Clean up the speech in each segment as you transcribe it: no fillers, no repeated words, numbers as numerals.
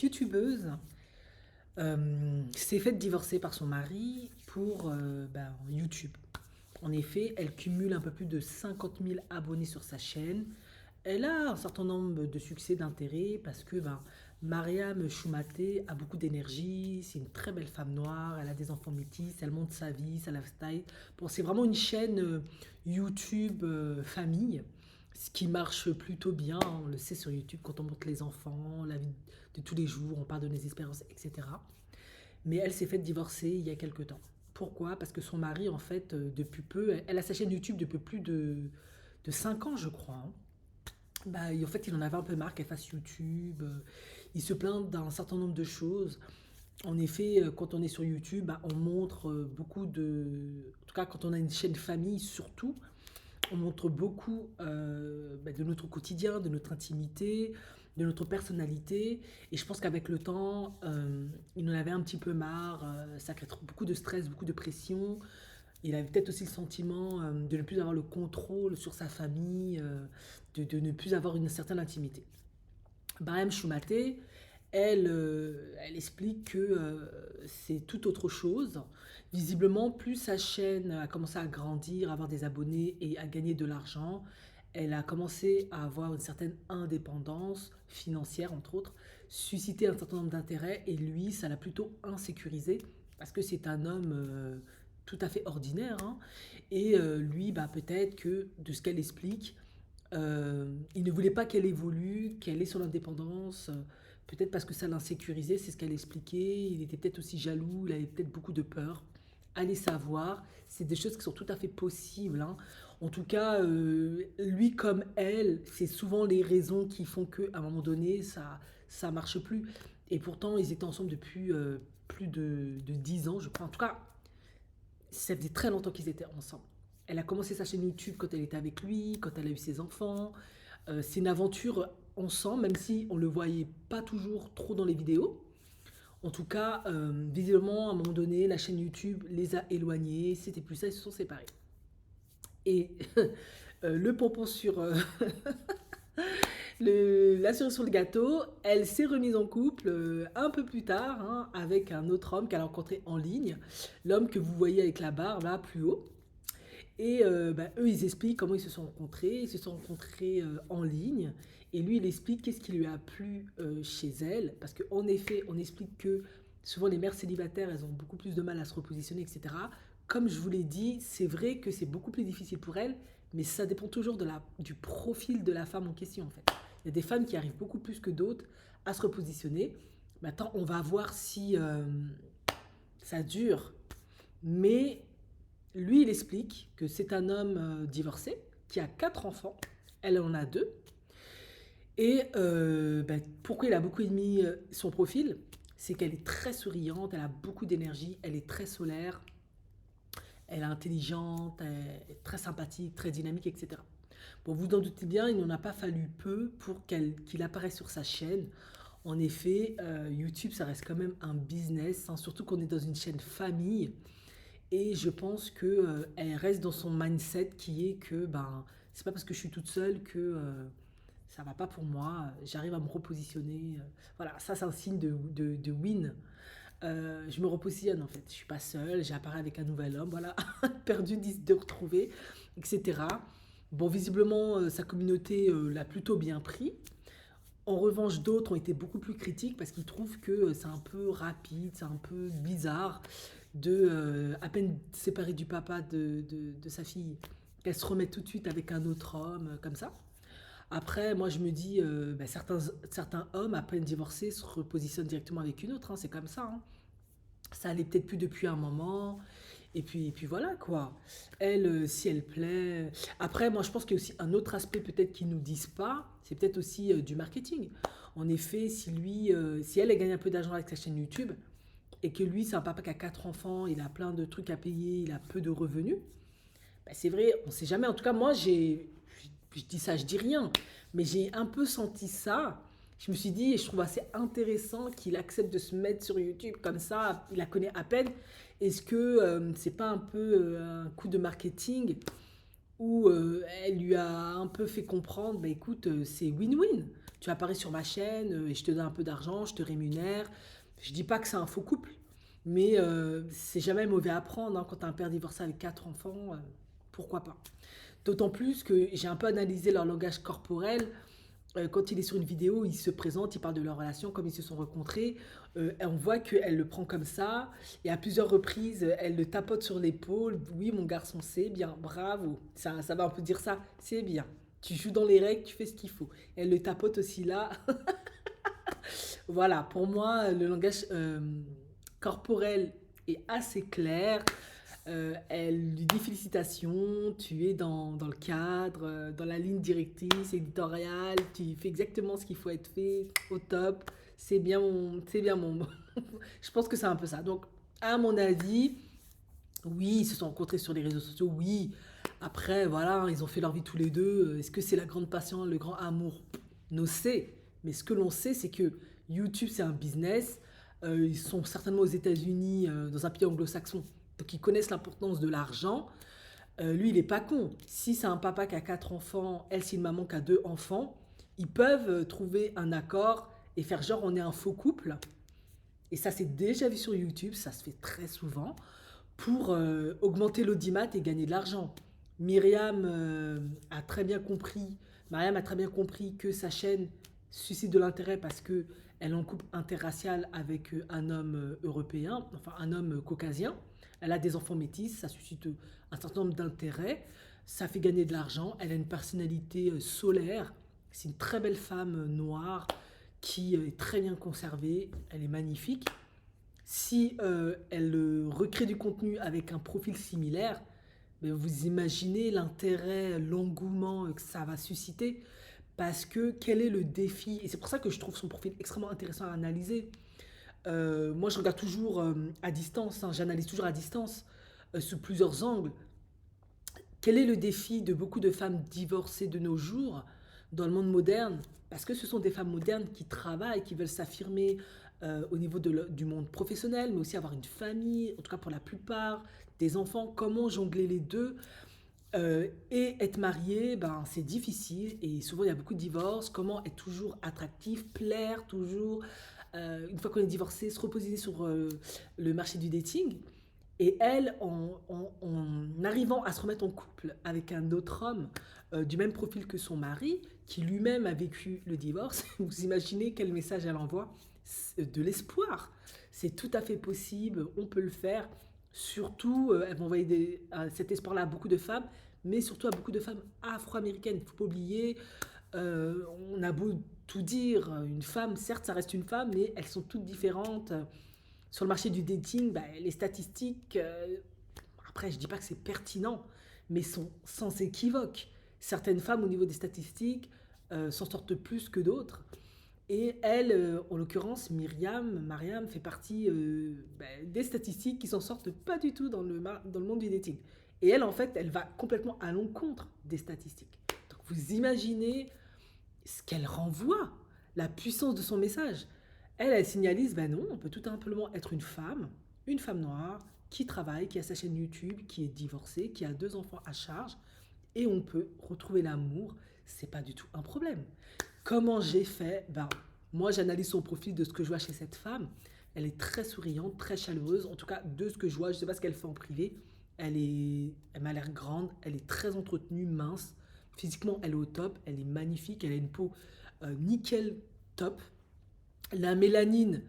Youtubeuse s'est faite divorcer par son mari pour YouTube. En effet, elle cumule un peu plus de 50 000 abonnés sur sa chaîne. Elle a un certain nombre de succès d'intérêt parce que Mariam Choumaté a beaucoup d'énergie, c'est une très belle femme noire, elle a des enfants métis, elle montre sa vie, sa lifestyle. Bon, c'est vraiment une chaîne YouTube famille, ce qui marche plutôt bien, hein, on le sait sur YouTube quand on montre les enfants, la vie de tous les jours, on parle de nos expériences, etc. Mais elle s'est faite divorcer il y a quelque temps. Pourquoi? Parce que son mari, en fait, depuis peu, elle a sa chaîne YouTube depuis plus de 5 ans, je crois, hein. En fait, il en avait un peu marre qu'elle fasse YouTube. Il se plaint d'un certain nombre de choses. En effet, quand on est sur YouTube, on montre beaucoup de... En tout cas, quand on a une chaîne famille, surtout, on montre beaucoup de notre quotidien, de notre intimité, de notre personnalité. Et je pense qu'avec le temps, il en avait un petit peu marre. Ça crée beaucoup de stress, beaucoup de pression. Il avait peut-être aussi le sentiment de ne plus avoir le contrôle sur sa famille, de ne plus avoir une certaine intimité. Barham Choumaté, elle explique que c'est tout autre chose. Visiblement, plus sa chaîne a commencé à grandir, à avoir des abonnés et à gagner de l'argent, elle a commencé à avoir une certaine indépendance financière, entre autres, susciter un certain nombre d'intérêts et lui, ça l'a plutôt insécurisé parce que c'est un homme tout à fait ordinaire, hein. Et lui, peut-être que de ce qu'elle explique, il ne voulait pas qu'elle évolue, qu'elle ait son indépendance, peut-être parce que ça l'insécurisait, c'est ce qu'elle expliquait. Il était peut-être aussi jaloux, il avait peut-être beaucoup de peur. Allez savoir, c'est des choses qui sont tout à fait possibles, hein. En tout cas, lui comme elle, c'est souvent les raisons qui font qu'à un moment donné, ça marche plus. Et pourtant, ils étaient ensemble depuis plus de 10 ans, je crois. En tout cas, ça faisait très longtemps qu'ils étaient ensemble. Elle a commencé sa chaîne YouTube quand elle était avec lui, quand elle a eu ses enfants. C'est une aventure ensemble, même si on ne le voyait pas toujours trop dans les vidéos. En tout cas, visiblement, à un moment donné, la chaîne YouTube les a éloignés. C'était plus ça, ils se sont séparés. Et le pompon sur la cerise sur le gâteau, elle s'est remise en couple un peu plus tard, hein, avec un autre homme qu'elle a rencontré en ligne. L'homme que vous voyez avec la barbe là plus haut. Et eux, ils expliquent comment ils se sont rencontrés. Ils se sont rencontrés en ligne. Et lui, il explique qu'est-ce qui lui a plu chez elle. Parce qu'en effet, on explique que souvent les mères célibataires, elles ont beaucoup plus de mal à se repositionner, etc. Comme je vous l'ai dit, c'est vrai que c'est beaucoup plus difficile pour elles, mais ça dépend toujours du profil de la femme en question, en fait. Il y a des femmes qui arrivent beaucoup plus que d'autres à se repositionner. Maintenant, on va voir si ça dure. Mais lui, il explique que c'est un homme divorcé qui a 4 enfants. Elle en a 2. Et pourquoi il a beaucoup aimé son profil? C'est qu'elle est très souriante, elle a beaucoup d'énergie, elle est très solaire, elle est intelligente, elle est très sympathique, très dynamique, etc. Bon, vous en doutez bien, il n'en a pas fallu peu pour qu'il apparaisse sur sa chaîne. En effet, YouTube, ça reste quand même un business, hein, surtout qu'on est dans une chaîne famille. Et je pense que elle reste dans son mindset qui est que c'est pas parce que je suis toute seule que ça va pas pour moi. J'arrive à me repositionner. Voilà, ça c'est un signe de win. Je me repositionne en fait. Je suis pas seule. J'apparais avec un nouvel homme. Voilà, perdu, de retrouver, etc. Bon, visiblement sa communauté l'a plutôt bien pris. En revanche, d'autres ont été beaucoup plus critiques parce qu'ils trouvent que c'est un peu rapide, c'est un peu bizarre de, à peine séparée du papa de sa fille, qu'elle se remette tout de suite avec un autre homme, comme ça. Après, moi, je me dis, certains hommes, à peine divorcés, se repositionnent directement avec une autre, hein, c'est comme ça, hein. Ça allait peut-être plus depuis un moment. Et puis voilà quoi. Elle, si elle plaît. Après, moi je pense qu'il y a aussi un autre aspect peut-être qu'ils nous disent pas, c'est peut-être aussi du marketing. En effet, si elle gagne un peu d'argent avec sa chaîne YouTube et que lui c'est un papa qui a 4 enfants, il a plein de trucs à payer, il a peu de revenus, c'est vrai, on sait jamais. En tout cas, moi je dis ça, je dis rien, mais j'ai un peu senti ça. Je me suis dit, et je trouve assez intéressant qu'il accepte de se mettre sur YouTube comme ça, il la connaît à peine. Est-ce que c'est pas un peu un coup de marketing où elle lui a un peu fait comprendre, écoute, c'est win-win. tu apparais sur ma chaîne et je te donne un peu d'argent, je te rémunère. Je dis pas que c'est un faux couple, mais c'est jamais mauvais à prendre hein, quand tu as un père divorcé avec 4 enfants, pourquoi pas. D'autant plus que j'ai un peu analysé leur langage corporel. Quand il est sur une vidéo, il se présente, il parle de leur relation, comme ils se sont rencontrés. Et on voit qu'elle le prend comme ça. Et à plusieurs reprises, elle le tapote sur l'épaule. Oui, mon garçon, c'est bien, bravo. Ça va un peu dire ça, c'est bien. Tu joues dans les règles, tu fais ce qu'il faut. Elle le tapote aussi là. Voilà, pour moi, le langage corporel est assez clair. Elle lui dit félicitations, tu es dans le cadre, dans la ligne directrice éditoriale, tu fais exactement ce qu'il faut être fait, au top. C'est bien mon. Je pense que c'est un peu ça. Donc, à mon avis, oui, ils se sont rencontrés sur les réseaux sociaux, oui. Après, voilà, ils ont fait leur vie tous les deux. Est-ce que c'est la grande passion, le grand amour? No sait. Mais ce que l'on sait, c'est que YouTube, c'est un business. Ils sont certainement aux États-Unis, dans un pays anglo-saxon. Donc, ils connaissent l'importance de l'argent. Lui, il est pas con. Si c'est un papa qui a 4 enfants, elle, c'est une maman qui a 2 enfants, ils peuvent trouver un accord et faire genre on est un faux couple. Et ça, c'est déjà vu sur YouTube, ça se fait très souvent pour augmenter l'audimat et gagner de l'argent. Myriam a très bien compris, Mariam a très bien compris que sa chaîne suscite de l'intérêt parce que elle est en couple interracial avec un homme européen, enfin un homme caucasien. Elle a des enfants métis, ça suscite un certain nombre d'intérêts, ça fait gagner de l'argent. Elle a une personnalité solaire, c'est une très belle femme noire qui est très bien conservée, elle est magnifique. Si elle recrée du contenu avec un profil similaire, mais vous imaginez l'intérêt, l'engouement que ça va susciter. Parce que quel est le défi? Et c'est pour ça que je trouve son profil extrêmement intéressant à analyser. Moi, je regarde toujours à distance, hein, j'analyse toujours à distance, sous plusieurs angles. Quel est le défi de beaucoup de femmes divorcées de nos jours dans le monde moderne? Parce que ce sont des femmes modernes qui travaillent, qui veulent s'affirmer au niveau du monde professionnel, mais aussi avoir une famille, en tout cas pour la plupart, des enfants. Comment jongler les deux? Et être marié, ben, c'est difficile et souvent il y a beaucoup de divorces. Comment être toujours attractif, plaire toujours, une fois qu'on est divorcé, se repositionner sur le marché du dating. Et elle, en arrivant à se remettre en couple avec un autre homme du même profil que son mari, qui lui-même a vécu le divorce, vous imaginez quel message elle envoie? De l'espoir. C'est tout à fait possible, on peut le faire. Surtout, elle va envoyer cet espoir-là à beaucoup de femmes, mais surtout à beaucoup de femmes afro-américaines. Il ne faut pas oublier, on a beau tout dire, une femme, certes, ça reste une femme, mais elles sont toutes différentes. Sur le marché du dating, bah, les statistiques, après je dis pas que c'est pertinent, mais sont sans équivoque. Certaines femmes au niveau des statistiques s'en sortent plus que d'autres. Et elle, en l'occurrence, Mariam fait partie des statistiques qui s'en sortent pas du tout dans le monde du dating. Et elle, en fait, elle va complètement à l'encontre des statistiques. Donc vous imaginez ce qu'elle renvoie, la puissance de son message. Elle signalise, ben non, on peut tout simplement être une femme noire, qui travaille, qui a sa chaîne YouTube, qui est divorcée, qui a 2 enfants à charge, et on peut retrouver l'amour, c'est pas du tout un problème. Comment j'ai fait? Ben, moi, j'analyse son profil de ce que je vois chez cette femme. Elle est très souriante, très chaleureuse, en tout cas de ce que je vois, je sais pas ce qu'elle fait en privé. Elle m'a l'air grande, elle est très entretenue, mince. Physiquement, elle est au top, elle est magnifique, elle a une peau nickel top. La mélanine,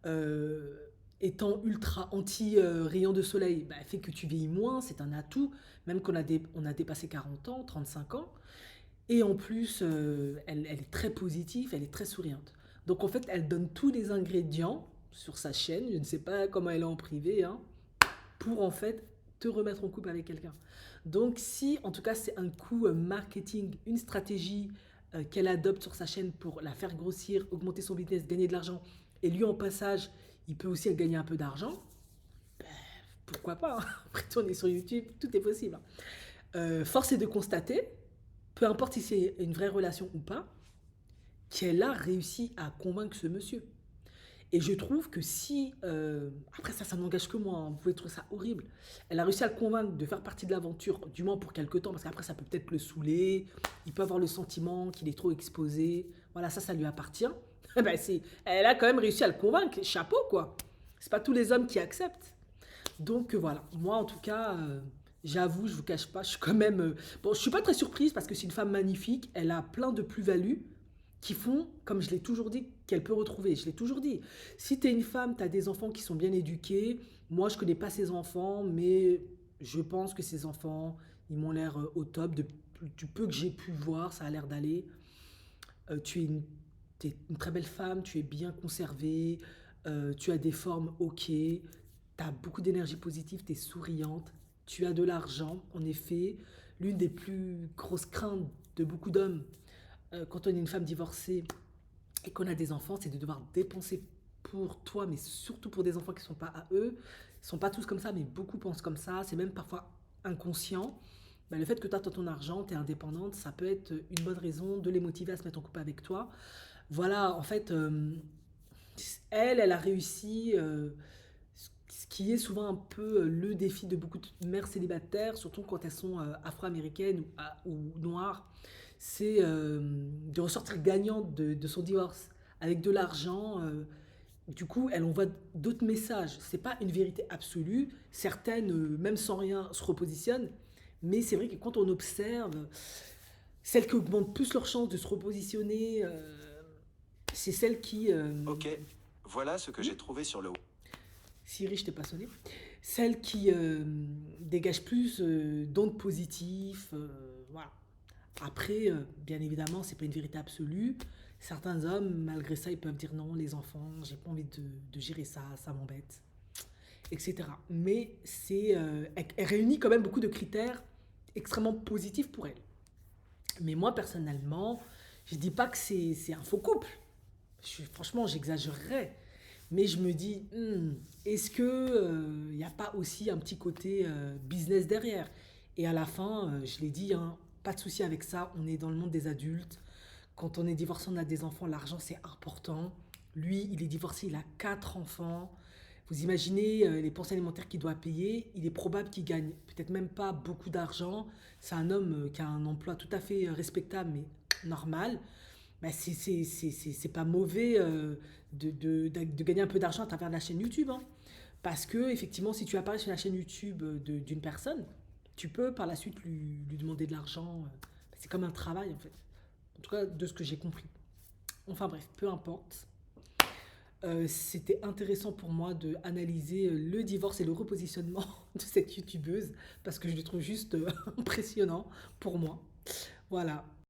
euh, étant ultra anti-rayon de soleil, bah, fait que tu vieillis moins, c'est un atout, même on a dépassé 40 ans, 35 ans. Et en plus, elle est très positive, elle est très souriante. Donc en fait, elle donne tous les ingrédients sur sa chaîne, je ne sais pas comment elle est en privé, hein, pour en fait te remettre en couple avec quelqu'un. Donc si en tout cas c'est un coup marketing, une stratégie qu'elle adopte sur sa chaîne pour la faire grossir, augmenter son business, gagner de l'argent, et lui en passage, il peut aussi gagner un peu d'argent, pourquoi pas hein. Après on est sur YouTube, tout est possible. Force est de constater, peu importe si c'est une vraie relation ou pas, qu'elle a réussi à convaincre ce monsieur. Et je trouve que si, après ça n'engage que moi, hein, vous pouvez trouver ça horrible, elle a réussi à le convaincre de faire partie de l'aventure, du moins pour quelques temps, parce qu'après ça peut peut-être le saouler, il peut avoir le sentiment qu'il est trop exposé. voilà, ça lui appartient. Ben elle a quand même réussi à le convaincre, chapeau quoi. C'est pas tous les hommes qui acceptent. Donc voilà, moi en tout cas, j'avoue, je vous cache pas, je suis quand même... bon, je suis pas très surprise parce que c'est une femme magnifique, elle a plein de plus-values qui font, comme je l'ai toujours dit, qu'elle peut retrouver. Je l'ai toujours dit. Si tu es une femme, tu as des enfants qui sont bien éduqués. Moi, je connais pas ces enfants, mais je pense que ces enfants, ils m'ont l'air au top. Du peu que j'ai pu voir, ça a l'air d'aller. T'es une très belle femme, tu es bien conservée, tu as des formes ok, tu as beaucoup d'énergie positive, tu es souriante, tu as de l'argent. En effet, l'une des plus grosses craintes de beaucoup d'hommes quand on est une femme divorcée et qu'on a des enfants, c'est de devoir dépenser pour toi, mais surtout pour des enfants qui ne sont pas à eux. Ils ne sont pas tous comme ça, mais beaucoup pensent comme ça. C'est même parfois inconscient. Bah, le fait que tu as ton argent, tu es indépendante, ça peut être une bonne raison de les motiver à se mettre en couple avec toi. Voilà, en fait, elle a réussi ce qui est souvent un peu le défi de beaucoup de mères célibataires, surtout quand elles sont afro-américaines ou noires, c'est de ressortir gagnante de son divorce avec de l'argent. Du coup, elle envoie d'autres messages. C'est pas une vérité absolue. Certaines, même sans rien, se repositionnent. Mais c'est vrai que quand on observe, celles qui augmentent plus leurs chances de se repositionner, c'est celles qui... Ok, voilà ce que oui, j'ai trouvé sur le... Siri, je t'ai pas sonné. Celles qui dégagent plus d'ondes positives. Voilà. Après, bien évidemment, c'est pas une vérité absolue. Certains hommes, malgré ça, ils peuvent dire non, les enfants, j'ai pas envie de gérer ça, ça m'embête, etc. Mais elle réunit quand même beaucoup de critères extrêmement positifs pour elle. Mais moi, personnellement, je dis pas que c'est un faux couple. Franchement, j'exagérerais. Mais je me dis, est-ce que il n'y a pas aussi un petit côté business derrière? Et à la fin, je l'ai dit, hein, pas de souci avec ça. On est dans le monde des adultes. Quand on est divorcé, on a des enfants. L'argent, c'est important. Lui, il est divorcé, il a 4 enfants. Vous imaginez les pensions alimentaires qu'il doit payer. Il est probable qu'il gagne peut-être même pas beaucoup d'argent. C'est un homme qui a un emploi tout à fait respectable, mais normal. Bah, c'est pas mauvais de gagner un peu d'argent à travers la chaîne YouTube, hein. Parce que, effectivement, si tu apparais sur la chaîne YouTube d'une personne, tu peux par la suite lui demander de l'argent. C'est comme un travail, en fait. En tout cas, de ce que j'ai compris. Enfin bref, peu importe. C'était intéressant pour moi de analyser le divorce et le repositionnement de cette youtubeuse parce que je le trouve juste impressionnant pour moi. Voilà.